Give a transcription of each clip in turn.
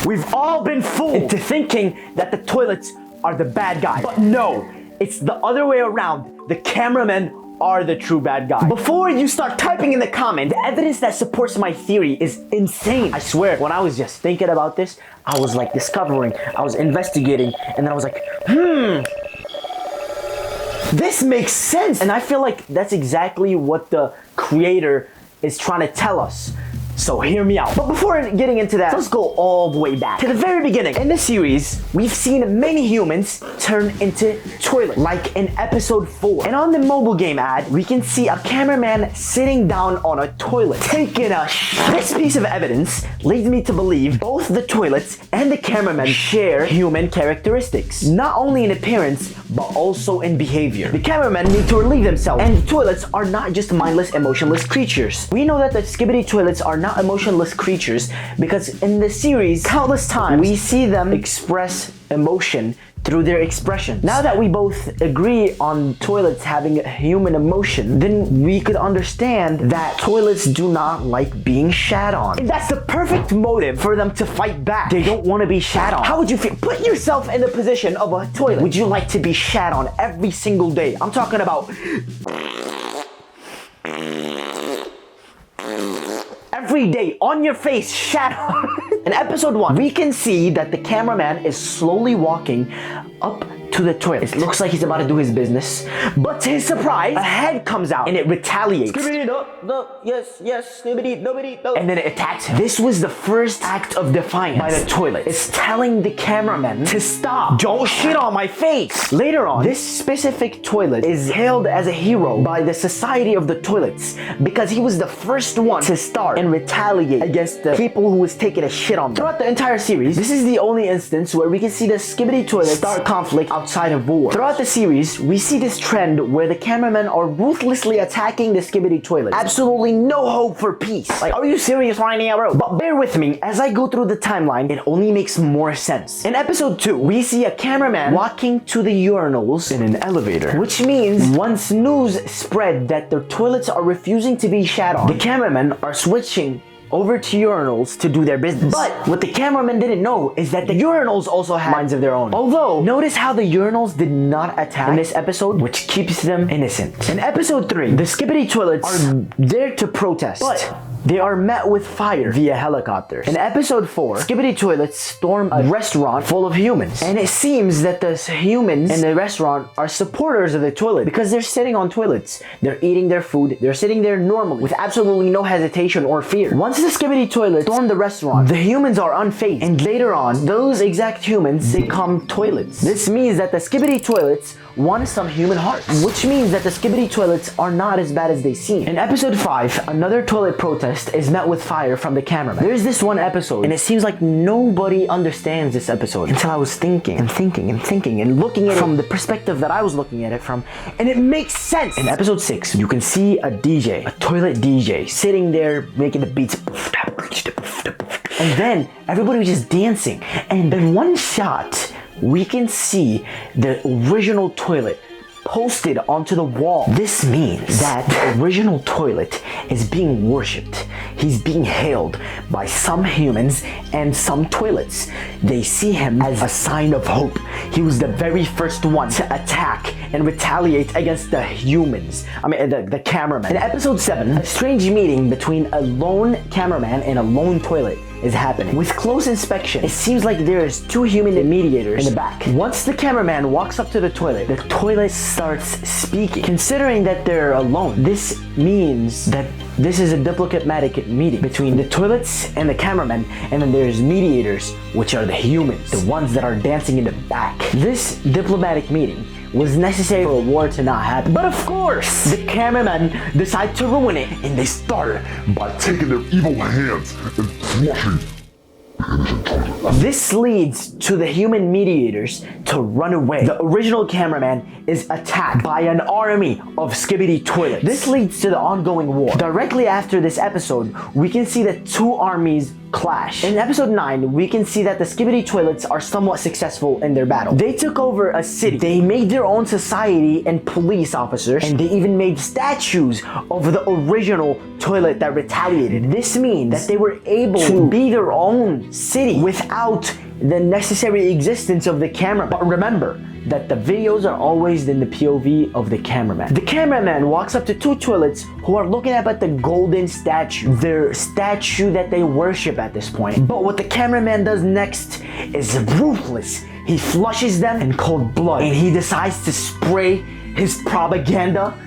We've all been fooled into thinking that the toilets are the bad guys. But no, it's the other way around. The cameramen are the true bad guy. Before you start typing in the comment, the evidence that supports my theory is insane. I swear, when I was just thinking about this, I was like discovering, I was investigating, and then I was like, this makes sense. And I feel like that's exactly what the creator is trying to tell us. So hear me out. But before getting into that, let's go all the way back to the very beginning. In the series, we've seen many humans turn into toilets, like in episode 4. And on the mobile game ad, we can see a cameraman sitting down on a toilet, taking a shit. This piece of evidence leads me to believe both the toilets and the cameraman share human characteristics, not only in appearance, but also in behavior. The cameramen need to relieve themselves, and the toilets are not just mindless, emotionless creatures. We know that the Skibidi toilets are not emotionless creatures because in the series, countless times, we see them express emotion through their expression. Now that we both agree on toilets having a human emotion, then we could understand that toilets do not like being shat on. And that's the perfect motive for them to fight back. They don't want to be shat on. How would you feel? Put yourself in the position of a toilet. Would you like to be shat on every single day? I'm talking about every day on your face, shat on. In episode 1, we can see that the cameraman is slowly walking up to the toilet. It looks like he's about to do his business, but to his surprise, a head comes out and it retaliates. Skibidi, no, yes, skibidi, nobody, no. And then it attacks him. This was the first act of defiance by the toilet. It's telling the cameraman to stop. Don't shit on my face. Later on, this specific toilet is hailed as a hero by the Society of the Toilets because he was the first one to start and retaliate against the people who was taking a shit on them. Throughout the entire series, this is the only instance where we can see the Skibidi toilet start conflict outside of war. Throughout the series, we see this trend where the cameramen are ruthlessly attacking the Skibidi toilet. Absolutely no hope for peace. Like, are you serious right now, bro? But bear with me, as I go through the timeline, it only makes more sense. In episode 2, we see a cameraman walking to the urinals in an elevator, which means once news spread that their toilets are refusing to be shat on, the cameramen are switching over to urinals to do their business. But what the cameraman didn't know is that the urinals also have minds of their own. Although, notice how the urinals did not attack in this episode, which keeps them innocent. In episode 3, the Skibidi toilets are there to protest, but they are met with fire via helicopters. In episode 4, Skibidi toilets storm a restaurant full of humans. And it seems that the humans in the restaurant are supporters of the toilet because they're sitting on toilets. They're eating their food. They're sitting there normally with absolutely no hesitation or fear. Once the Skibidi toilets storm the restaurant, the humans are unfazed. And later on, those exact humans become toilets. This means that the Skibidi toilets won some human hearts, which means that the Skibidi toilets are not as bad as they seem. In episode 5, another toilet protest is met with fire from the cameraman. There's this one episode, and it seems like nobody understands this episode until I was thinking and looking at it from the perspective that I was looking at it from, and it makes sense. In episode 6, you can see a DJ, a toilet DJ, sitting there making the beats, and then everybody was just dancing, and in one shot, we can see the original toilet posted onto the wall. This means that the original toilet is being worshipped. He's being hailed by some humans and some toilets. They see him as a sign of hope. He was the very first one to attack and retaliate against the humans. The cameraman. In episode 7, a strange meeting between a lone cameraman and a lone toilet is happening. With close inspection, it seems like there's 2 human mediators in the back. Once the cameraman walks up to the toilet starts speaking. Considering that they're alone, this means that this is a diplomatic meeting between the toilets and the cameraman, and then there's mediators, which are the humans, the ones that are dancing in the back. This diplomatic meeting was necessary for a war to not happen. But of course, the cameramen decide to ruin it, and they start by taking their evil hands and flushing. This leads to the human mediators to run away. The original cameraman is attacked by an army of Skibidi toilets. This leads to the ongoing war. Directly after this episode, we can see that 2 armies clash. In episode 9, we can see that the Skibidi toilets are somewhat successful in their battle. They took over a city. They made their own society and police officers, and they even made statues of the original toilet that retaliated. This means that they were able to be their own city without the necessary existence of the camera. But remember that the videos are always in the POV of the cameraman. The cameraman walks up to two toilets who are looking up at the golden statue, their statue that they worship at this point. But what the cameraman does next is ruthless. He flushes them in cold blood, and he decides to spray his propaganda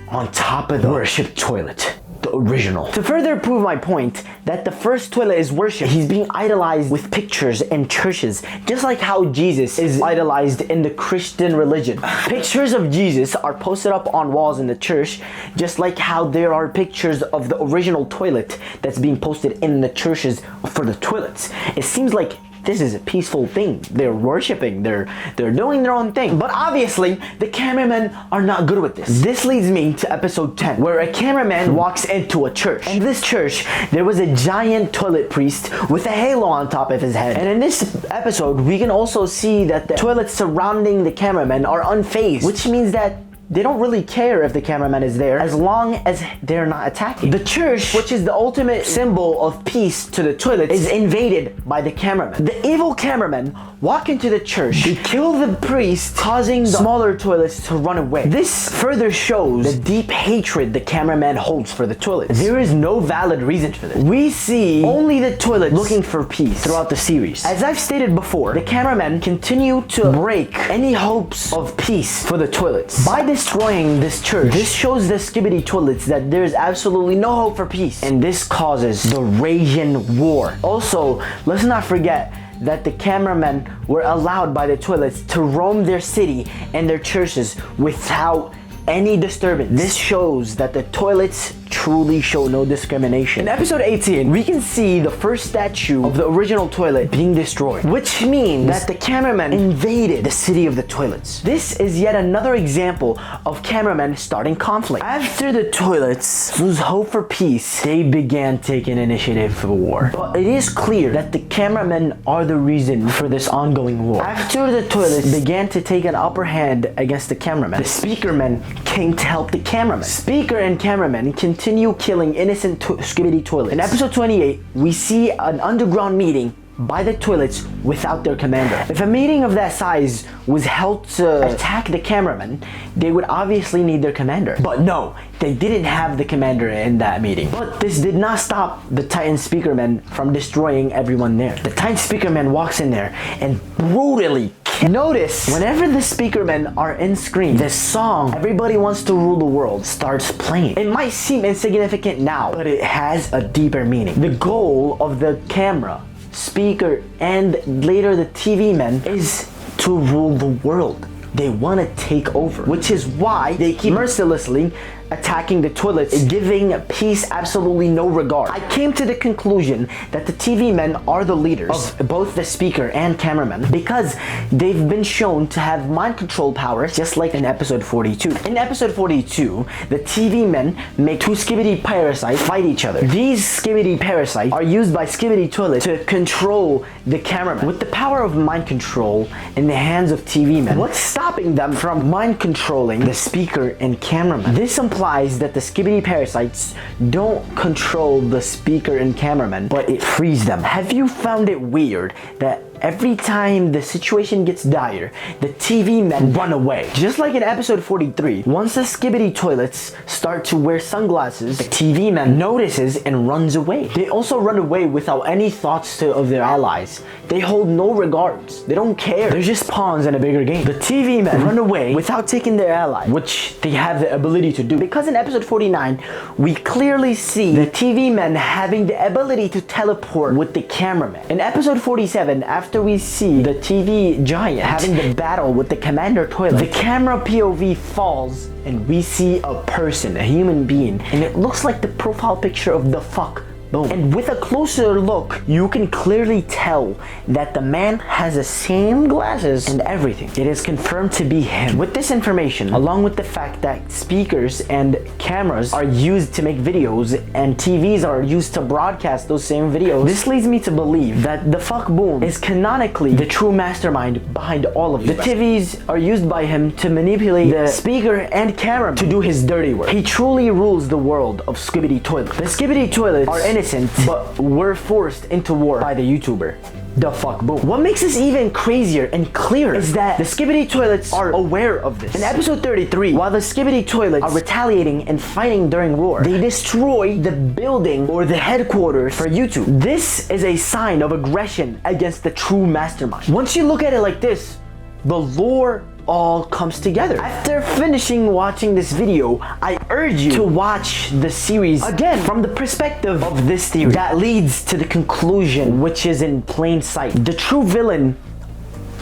on top of the worship toilet. The original. To further prove my point that the first toilet is worship, he's being idolized with pictures in churches, just like how Jesus is idolized in the Christian religion. Pictures of Jesus are posted up on walls in the church, just like how there are pictures of the original toilet that's being posted in the churches for the toilets. It seems like this is a peaceful thing. They're worshiping, they're doing their own thing. But obviously, the cameramen are not good with this. This leads me to episode 10, where a cameraman walks into a church. In this church, there was a giant toilet priest with a halo on top of his head. And in this episode, we can also see that the toilets surrounding the cameraman are unfazed, which means that they don't really care if the cameraman is there as long as they're not attacking. The church, which is the ultimate symbol of peace to the toilet, is invaded by the cameraman. The evil cameramen walk into the church, they kill the priest, causing the smaller toilets to run away. This further shows the deep hatred the cameraman holds for the toilets. There is no valid reason for this. We see only the toilets looking for peace throughout the series. As I've stated before, the cameramen continue to break any hopes of peace for the toilets. By destroying this church, this shows the Skibidi toilets that there is absolutely no hope for peace, and this causes the Raging War. Also, let's not forget that the cameramen were allowed by the toilets to roam their city and their churches without any disturbance. This shows that the toilets truly show no discrimination. In episode 18, we can see the first statue of the original toilet being destroyed, which means that the cameraman invaded the city of the toilets. This is yet another example of cameramen starting conflict. After the toilets lose hope for peace, they began taking initiative for war. But it is clear that the cameramen are the reason for this ongoing war. After the toilets began to take an upper hand against the cameramen, the speakermen came to help the cameraman. Speaker and cameraman continue killing innocent Skibidi toilets. In episode 28, we see an underground meeting by the toilets without their commander. If a meeting of that size was held to attack the cameraman, they would obviously need their commander. But no, they didn't have the commander in that meeting. But this did not stop the Titan Speakerman from destroying everyone there. The Titan Speakerman walks in there and brutally notice, whenever the speakermen are in screen, this song, Everybody Wants to Rule the World, starts playing. It might seem insignificant now, but it has a deeper meaning. The goal of the camera, speaker, and later the TV men is to rule the world. They want to take over, which is why they keep mercilessly attacking the toilets, giving peace absolutely no regard. I came to the conclusion that the TV men are the leaders of both the speaker and cameraman because they've been shown to have mind control powers, just like in episode 42. In episode 42, the TV men make two Skibidi parasites fight each other. These Skibidi parasites are used by Skibidi toilets to control the cameraman. With the power of mind control in the hands of TV men, what's stopping them from mind controlling the speaker and cameraman? This implies that the Skibidi parasites don't control the speaker and cameraman, but it frees them. Have you found it weird that every time the situation gets dire, the TV men run away? Just like in episode 43, once the Skibidi toilets start to wear sunglasses, the TV man notices and runs away. They also run away without any thoughts of their allies. They hold no regards. They don't care. They're just pawns in a bigger game. The TV men run away without taking their ally, which they have the ability to do. Because in episode 49, we clearly see the TV men having the ability to teleport with the cameraman. In episode 47, after we see the TV giant having the battle with the commander toilet, the camera POV falls and we see a person, a human being, and it looks like the profile picture of the fuck Boom. And with a closer look, you can clearly tell that the man has the same glasses and everything. It is confirmed to be him. With this information, along with the fact that speakers and cameras are used to make videos and TVs are used to broadcast those same videos, this leads me to believe that the fuck boom is canonically the true mastermind behind all of it. The TVs are used by him to manipulate the speaker and camera to do his dirty work. He truly rules the world of Skibidi toilets. The Skibidi toilets are innocent, but were forced into war by the YouTuber. The fuck boom. What makes this even crazier and clearer is that the Skibidi toilets are aware of this. In episode 33, while the Skibidi toilets are retaliating and fighting during war, they destroy the building or the headquarters for YouTube. This is a sign of aggression against the true mastermind. Once you look at it like this, the lore all comes together. After finishing watching this video, I urge you to watch the series again from the perspective of this theory that leads to the conclusion, which is in plain sight. The true villain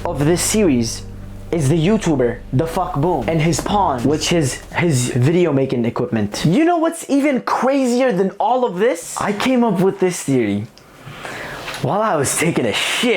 of this series is the YouTuber, the fuck boom, and his pawn, which is his video making equipment. You know what's even crazier than all of this? I came up with this theory while I was taking a shit.